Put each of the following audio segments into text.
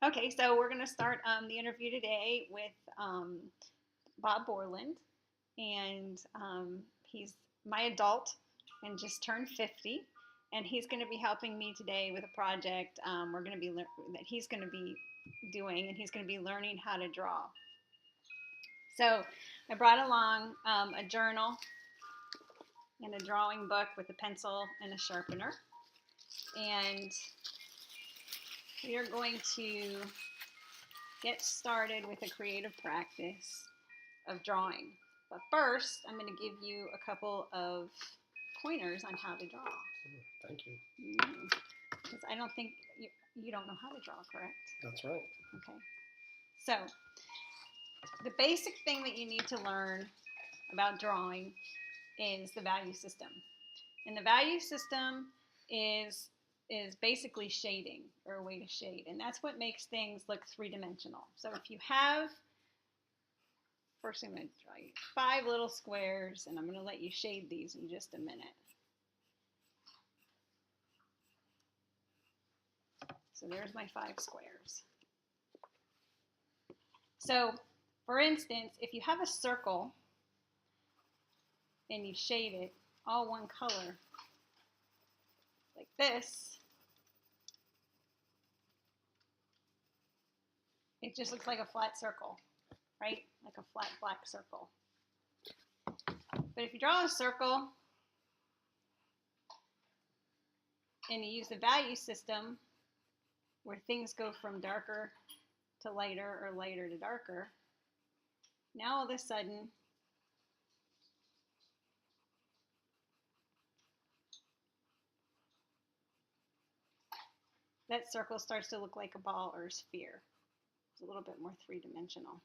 Okay, so we're going to start the interview today with Bob Borland, and he's my adult and just turned 50, and he's going to be helping me today with a project we're going to be that he's going to be doing, and he's going to be learning how to draw. So I brought along a journal and a drawing book with a pencil and a sharpener, and we are going to get started with a creative practice of drawing. But first, I'm going to give you a couple of pointers on how to draw. Thank you. Because I don't think you don't know how to draw, correct? That's right. Okay. So, the basic thing that you need to learn about drawing is the value system. And the value system is basically shading, or a way to shade. And that's what makes things look three-dimensional. So if you have, first I'm going to draw you 5 little squares, and I'm going to let you shade these in just a minute. So there's my 5 squares. So, for instance, if you have a circle and you shade it all one color, like this, it just looks like a flat circle, right? Like a flat black circle. But if you draw a circle and you use the value system, where things go from darker to lighter or lighter to darker, now all of a sudden that circle starts to look like a ball or a sphere. It's a little bit more three-dimensional,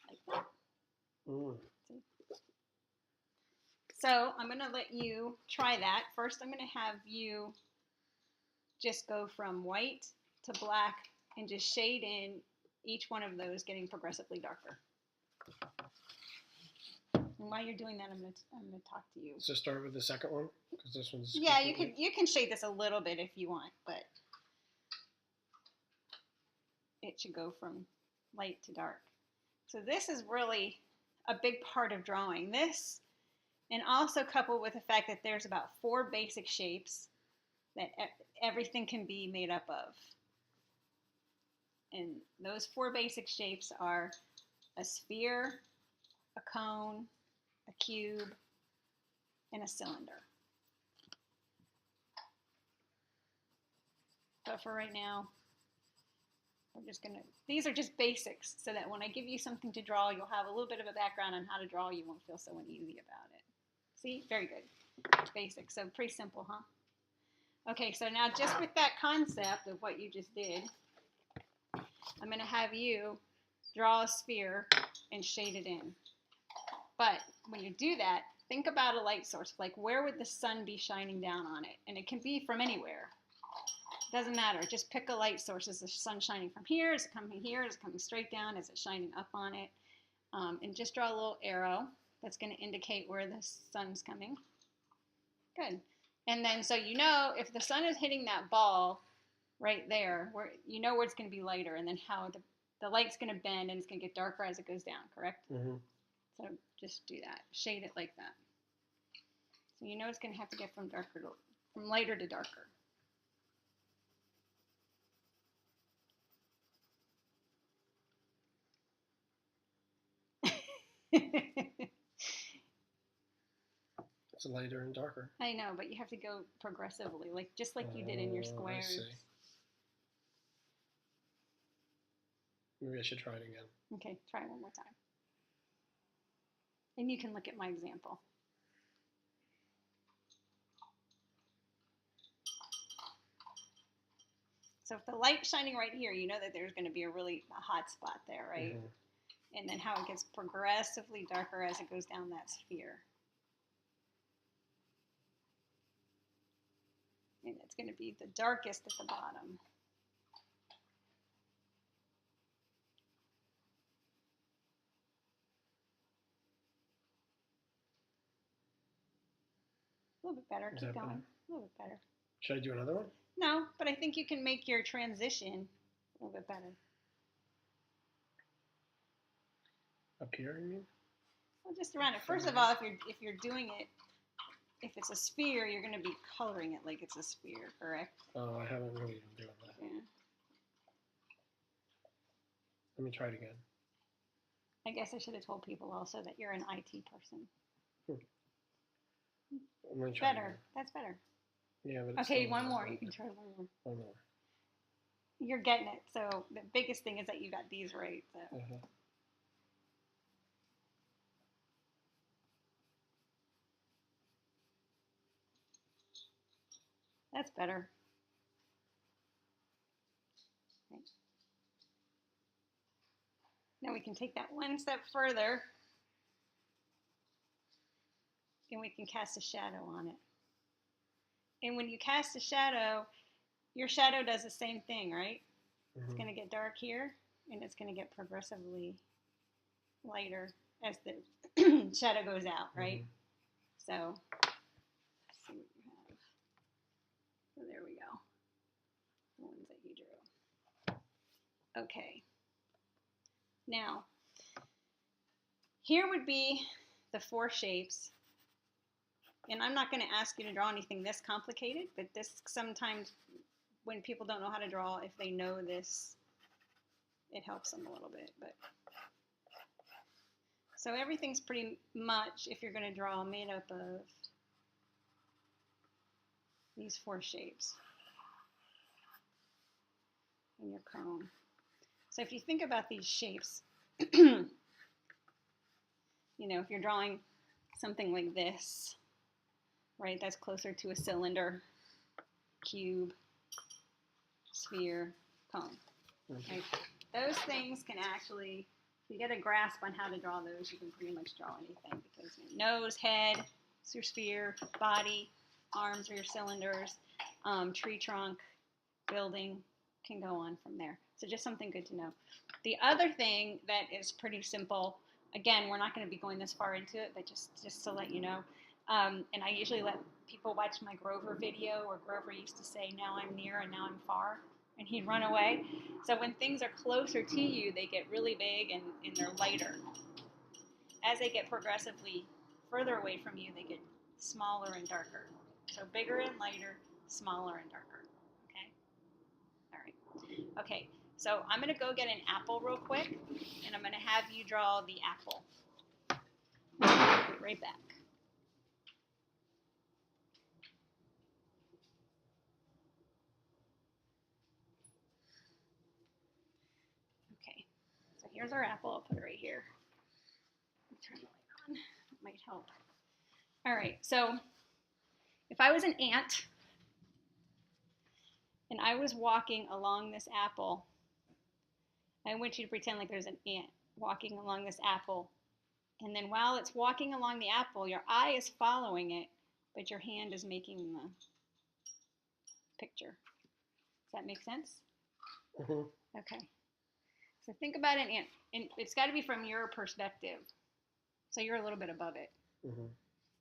like that. See? So I'm going to let you try that. First, I'm going to have you just go from white to black and just shade in each one of those, getting progressively darker. And while you're doing that, I'm going to talk to you. So start with the second one, because this one's you can shade this a little bit if you want, but it should go from light to dark. So this is really a big part of drawing. This, and also coupled with the fact that there's about 4 basic shapes that everything can be made up of. And those 4 basic shapes are a sphere, a cone, a cube, and a cylinder. But for right now, we're just going to, these are just basics, so that when I give you something to draw, you'll have a little bit of a background on how to draw. You won't feel so uneasy about it. See? Very good. Basic. So pretty simple, huh? Okay, so now just with that concept of what you just did, I'm going to have you draw a sphere and shade it in. But when you do that, think about a light source. Like, where would the sun be shining down on it? And it can be from anywhere. Doesn't matter. Just pick a light source. Is the sun shining from here? Is it coming here? Is it coming straight down? Is it shining up on it? And just draw a little arrow that's going to indicate where the sun's coming. Good. And then so you know if the sun is hitting that ball right there, where you know where it's going to be lighter, and then how the light's going to bend and it's going to get darker as it goes down, correct? Mm-hmm. So just do that. Shade it like that. So you know it's going to have to get from lighter to darker. It's lighter and darker. I know, but you have to go progressively, just like you did in your squares. I see. Maybe I should try it again. Okay, try one more time. And you can look at my example. So if the light's shining right here, you know that there's going to be a hot spot there, right? Mm-hmm. And then how it gets progressively darker as it goes down that sphere. And it's going to be the darkest at the bottom. A little bit better. Keep going. A little bit better. Should I do another one? No, but I think you can make your transition A little bit better. Up here, you mean? Well, just around it. First of all, if you're doing it, if it's a sphere, you're going to be coloring it like it's a sphere, correct? Oh, I haven't really been doing that. Yeah. Let me try it again. I guess I should have told people also that you're an IT person. I'm gonna try it Better. again. That's better. Yeah, but it's Okay, still one not more. that You can good. try one more. One more. You're getting it. So the biggest thing is that you got these right. So. Uh-huh. That's better. Okay. Now we can take that one step further and we can cast a shadow on it. And when you cast a shadow, your shadow does the same thing, right? It's going to get dark here and it's going to get progressively lighter as the shadow goes out, right? So, let's see what you have. So there we go. The ones that you drew. Okay. Now, here would be the 4 shapes. And I'm not going to ask you to draw anything this complicated, but this sometimes, when people don't know how to draw, if they know this, it helps them a little bit. But so everything's pretty much, if you're going to draw, made up of these 4 shapes in your cone. So if you think about these shapes, you know, if you're drawing something like this, right, that's closer to a cylinder, cube, sphere, cone. Okay? Those things can actually, if you get a grasp on how to draw those, you can pretty much draw anything, because nose, head is your sphere, body, arms are your cylinders, tree trunk, building, can go on from there. So just something good to know. The other thing that is pretty simple, again, we're not going to be going this far into it, but just to let you know, and I usually let people watch my Grover video, where Grover used to say, now I'm near and now I'm far, and he'd run away. So when things are closer to you, they get really big and they're lighter. As they get progressively further away from you, they get smaller and darker. So bigger and lighter, smaller and darker. Okay? All right. Okay, so I'm going to go get an apple real quick, and I'm going to have you draw the apple. I'll be right back. Okay, so here's our apple. I'll put it right here. Turn the light on. It might help. All right, so if I was an ant and I was walking along this apple, I want you to pretend like there's an ant walking along this apple. And then while it's walking along the apple, your eye is following it, but your hand is making the picture. Does that make sense? Okay. So think about an ant, and it's got to be from your perspective. So you're a little bit above it.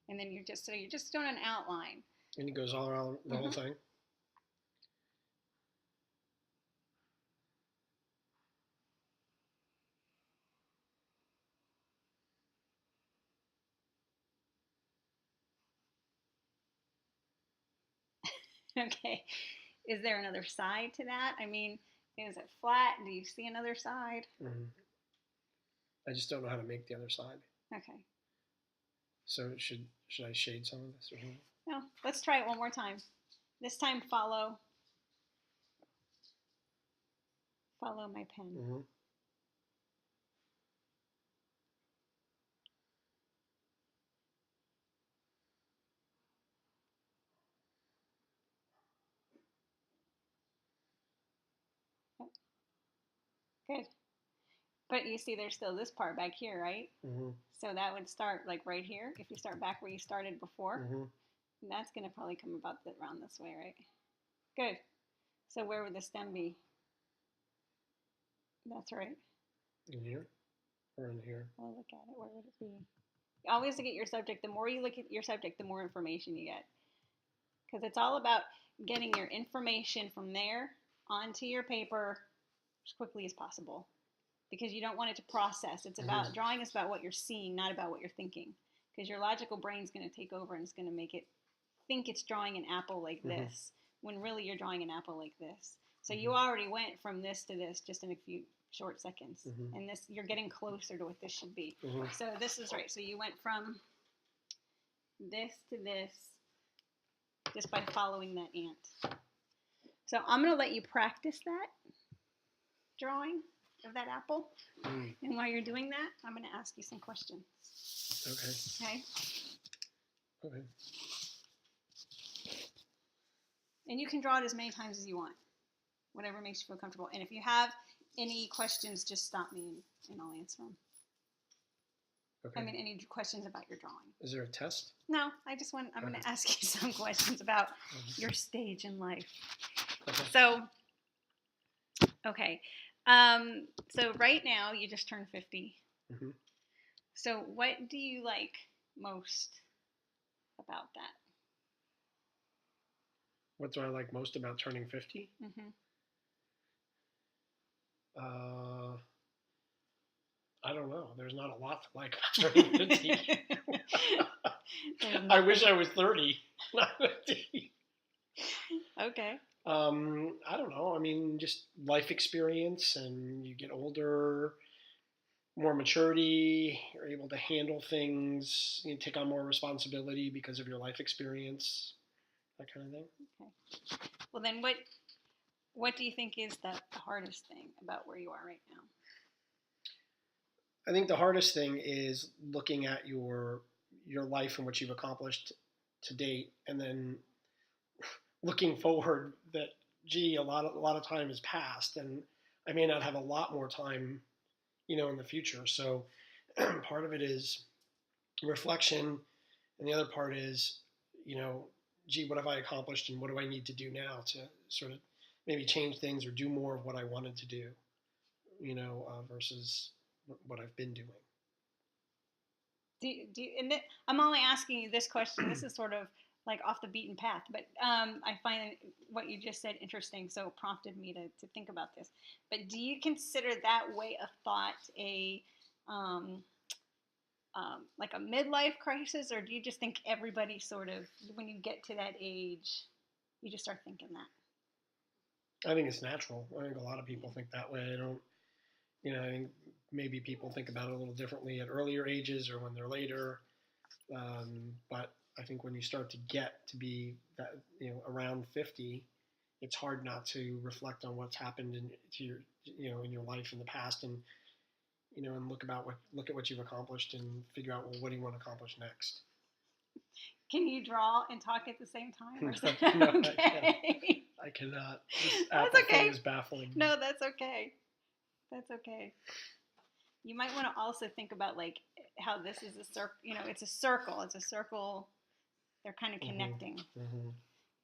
And then you're just doing an outline. And it goes all around the whole thing? Okay. Is there another side to that? I mean, is it flat? Do you see another side? I just don't know how to make the other side. Okay. So should I shade some of this or something? No, let's try it one more time. This time follow my pen. Good. But you see there's still this part back here, right? So that would start like right here. If you start back where you started before, and that's going to probably come about around this way, right? Good. So where would the stem be? That's right. In here? Or in here? I'll look at it. Where would it be? Always look at your subject. The more you look at your subject, the more information you get. Because it's all about getting your information from there onto your paper as quickly as possible, because you don't want it to process. It's about drawing is about what you're seeing, not about what you're thinking, because your logical brain's going to take over and it's going to make it think it's drawing an apple like this, when really you're drawing an apple like this. So you already went from this to this just in a few short seconds, and this, you're getting closer to what this should be. So this is right. So you went from this to this just by following that ant. So I'm going to let you practice that drawing of that apple. And while you're doing that, I'm going to ask you some questions. Okay? Okay. And you can draw it as many times as you want, whatever makes you feel comfortable. And if you have any questions, just stop me and I'll answer them. Okay. I mean, any questions about your drawing? Is there a test? No, I'm going to ask you some questions about your stage in life. Okay. So right now you just turned 50. So what do you like most about that? What do I like most about turning 50? I don't know. There's not a lot to like about turning 50. I wish I was 30, not 50. Okay. I don't know. I mean, just life experience, and you get older, more maturity. You're able to handle things. You take on more responsibility because of your life experience, that kind of thing. Okay. Well, then what do you think is the hardest thing about where you are right now? I think the hardest thing is looking at your life and what you've accomplished to date, and then looking forward that, gee, a lot of time has passed, and I may not have a lot more time, in the future. So part of it is reflection, and the other part is, gee, what have I accomplished, and what do I need to do now to sort of maybe change things or do more of what I wanted to do, versus what I've been doing. I'm only asking you this question. This is sort of like off the beaten path, but I find what you just said interesting, so it prompted me to think about this. But do you consider that way of thought like a midlife crisis, or do you just think everybody sort of, when you get to that age, you just start thinking that? I think it's natural. I think a lot of people think that way. I think maybe people think about it a little differently at earlier ages or when they're later. But I think when you start to get to be that, around 50, it's hard not to reflect on what's happened in your life in the past, and and look at what you've accomplished and figure out, well, what do you want to accomplish next? Can you draw and talk at the same time? Or is that No, okay? I cannot. This apple thing is baffling. No, that's okay. That's okay. You might want to also think about like how this is a circle. It's a circle. It's a circle. They're kind of connecting.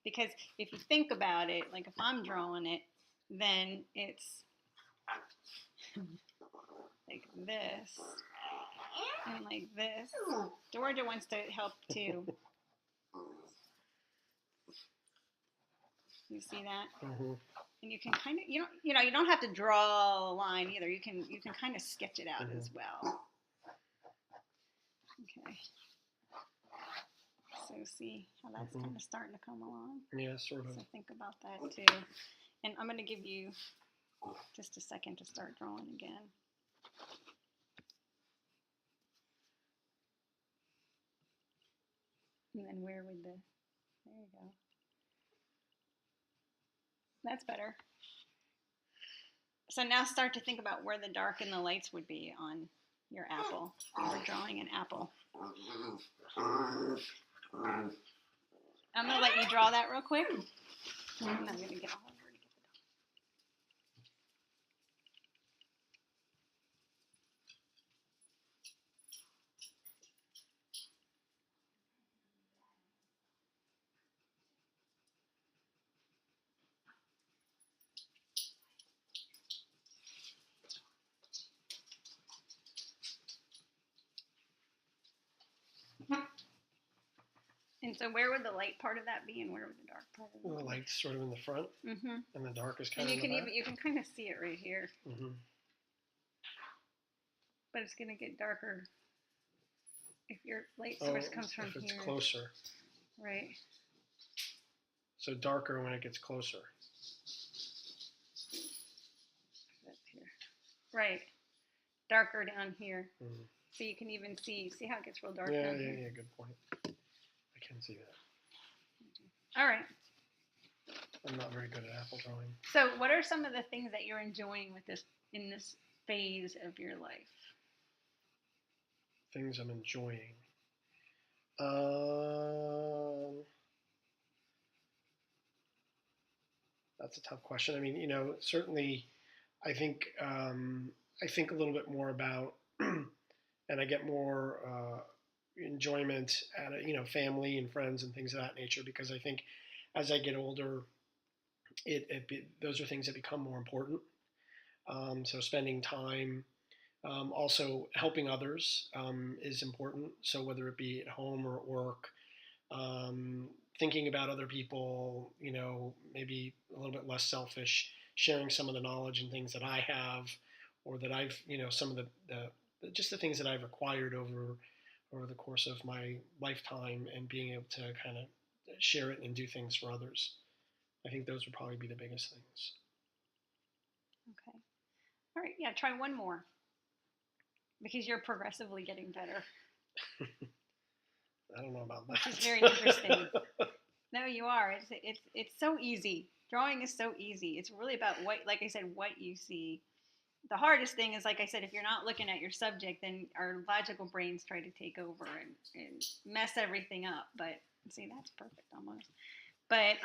Because if you think about it, like if I'm drawing it, then it's like this and like this. Georgia wants to help too. You see that? And you can kind of, you don't have to draw a line either. You can kind of sketch it out as well. Okay. So see how that's kind of starting to come along? Yeah, sort of. So think about that too. And I'm going to give you just a second to start drawing again. And then where would there you go. That's better. So now start to think about where the dark and the lights would be on your apple. We're drawing an apple. I'm going to let you draw that real quick. I'm not going to get all over to get the dog. And so where would the light part of that be and where would the dark part of The it. light's sort of in the front, Mm-hmm. and the dark is And kind you of can in the even back. you can kind of see it right here, Mm-hmm. but it's gonna get darker if your light Oh, source comes from if it's here, closer. right? So darker when it gets closer. That's here, right? Darker down here, Mm. so you can even see how it gets real dark Yeah, down yeah, here. yeah. Good point. I can see that. All right. I'm not very good at apple drawing. So, what are some of the things that you're enjoying with this in this phase of your life? Things I'm enjoying. Um, that's a tough question. I mean, certainly, I think I think a little bit more about, and I get more enjoyment at family and friends and things of that nature because I think as I get older, those are things that become more important. So spending time, also helping others is important. So whether it be at home or at work, um, thinking about other people, maybe a little bit less selfish, sharing some of the knowledge and things that I have, or that I've, some of just the things that I've acquired over the course of my lifetime, and being able to kind of share it and do things for others. I think those would probably be the biggest things. Okay. All right. Yeah. Try one more because you're progressively getting better. I don't know about that. Which is very interesting. No, you are. It's so easy. Drawing is so easy. It's really about what, like I said, what you see. The hardest thing is, like I said, if you're not looking at your subject, then our logical brains try to take over and mess everything up. But see, that's perfect almost. But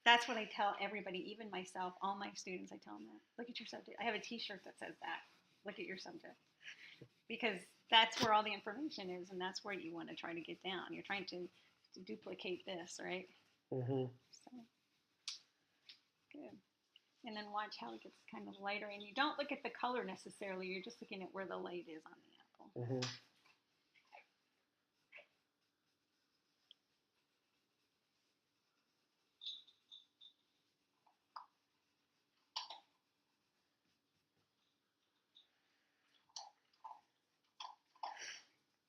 that's what I tell everybody, even myself, all my students. I tell them that. Look at your subject. I have a T-shirt that says that. Look at your subject. Because that's where all the information is, and that's where you want to try to get down. You're trying to duplicate this, right? Mm-hmm. So, good. And then watch how it gets kind of lighter. And you don't look at the color necessarily. You're just looking at where the light is on the apple. Mm-hmm.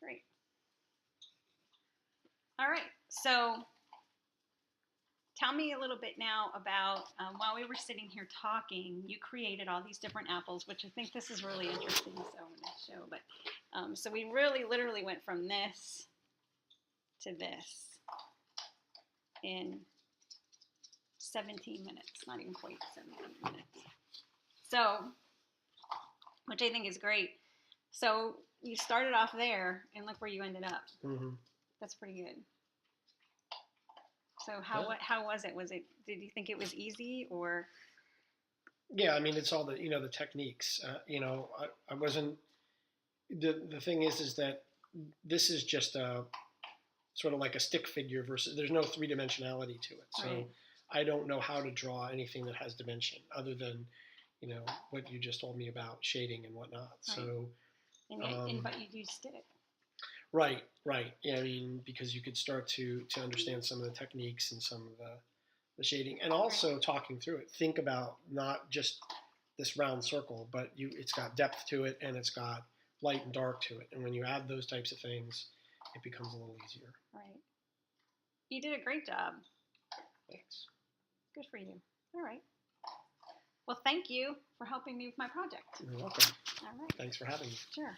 Great. All right. So tell me a little bit now about while we were sitting here talking, you created all these different apples, which I think this is really interesting. So I'm going to show, but so we really literally went from this to this in 17 minutes, not even quite 17 minutes. So, which I think is great. So you started off there, and look where you ended up. Mm-hmm. That's pretty good. So how was it? Did you think it was easy or? Yeah, I mean, it's all the techniques. I wasn't. The thing is that this is just a sort of like a stick figure versus there's no three dimensionality to it. So Right. I don't know how to draw anything that has dimension other than what you just told me about shading and whatnot. Right. So But you do stick. right. Yeah, I mean, because you could start to understand some of the techniques and some of the shading, and also talking through it. Think about not just this round circle, but it's got depth to it, and it's got light and dark to it. And when you add those types of things, it becomes a little easier. Right. You did a great job. Thanks. Good for you. All right. Well, thank you for helping me with my project. You're welcome. All right. Thanks for having me. Sure.